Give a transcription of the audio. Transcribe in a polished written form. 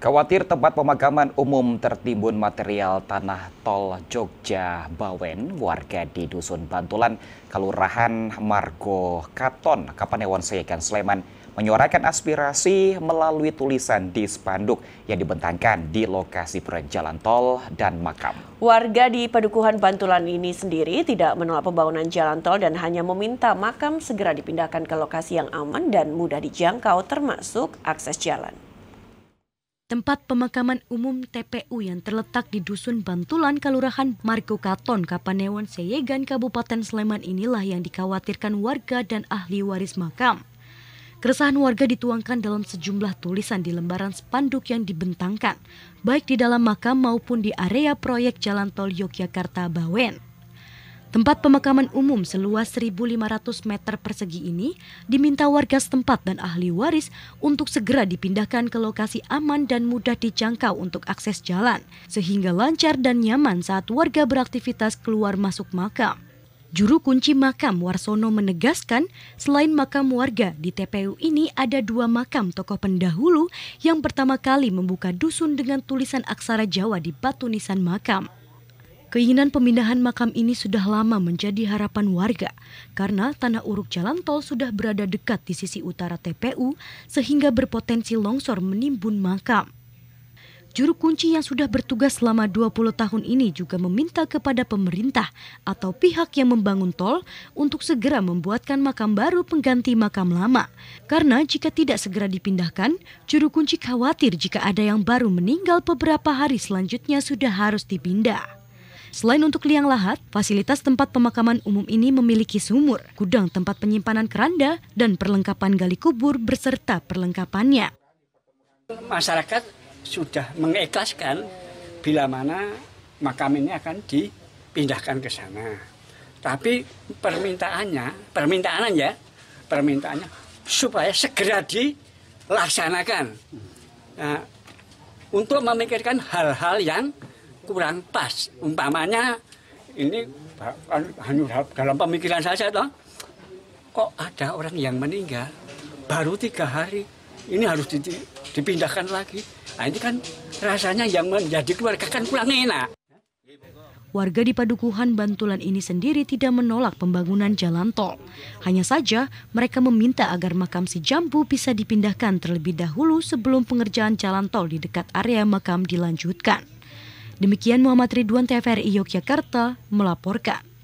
Khawatir tempat pemakaman umum tertimbun material tanah tol Jogja Bawen, warga di Dusun Bantulan, Kelurahan Margo Katon, Kapanewon Seyegan, Sleman, menyuarakan aspirasi melalui tulisan di spanduk yang dibentangkan di lokasi proyek jalan tol dan makam. Warga di Padukuhan Bantulan ini sendiri tidak menolak pembangunan jalan tol dan hanya meminta makam segera dipindahkan ke lokasi yang aman dan mudah dijangkau, termasuk akses jalan. Tempat pemakaman umum TPU yang terletak di Dusun Bantulan, Kelurahan Margo Katon, Kapanewon Seyegan, Kabupaten Sleman inilah yang dikhawatirkan warga dan ahli waris makam. Keresahan warga dituangkan dalam sejumlah tulisan di lembaran spanduk yang dibentangkan, baik di dalam makam maupun di area proyek jalan tol Yogyakarta-Bawen. Tempat pemakaman umum seluas 1.500 meter persegi ini diminta warga setempat dan ahli waris untuk segera dipindahkan ke lokasi aman dan mudah dijangkau untuk akses jalan, sehingga lancar dan nyaman saat warga beraktivitas keluar masuk makam. Juru kunci makam Warsono menegaskan, selain makam warga, di TPU ini ada 2 makam tokoh pendahulu yang pertama kali membuka dusun dengan tulisan aksara Jawa di batu nisan makam. Keinginan pemindahan makam ini sudah lama menjadi harapan warga karena tanah uruk jalan tol sudah berada dekat di sisi utara TPU sehingga berpotensi longsor menimbun makam. Juru kunci yang sudah bertugas selama 20 tahun ini juga meminta kepada pemerintah atau pihak yang membangun tol untuk segera membuatkan makam baru pengganti makam lama. Karena jika tidak segera dipindahkan, juru kunci khawatir jika ada yang baru meninggal beberapa hari selanjutnya sudah harus dipindah. Selain untuk liang lahat, fasilitas tempat pemakaman umum ini memiliki sumur, gudang tempat penyimpanan keranda, dan perlengkapan gali kubur beserta perlengkapannya. Masyarakat sudah mengikhlaskan bila mana makam ini akan dipindahkan ke sana. Tapi permintaannya supaya segera dilaksanakan. Nah, untuk memikirkan hal-hal yang kurang pas, umpamanya ini dalam pemikiran saya toh, kok ada orang yang meninggal baru 3 hari, ini harus dipindahkan lagi. Nah, ini kan rasanya yang menjadi keluarga kan kurang enak. Warga di Padukuhan Bantulan ini sendiri tidak menolak pembangunan jalan tol. Hanya saja mereka meminta agar makam si Jambu bisa dipindahkan terlebih dahulu sebelum pengerjaan jalan tol di dekat area makam dilanjutkan. Demikian Muhammad Ridwan, TVRI Yogyakarta melaporkan.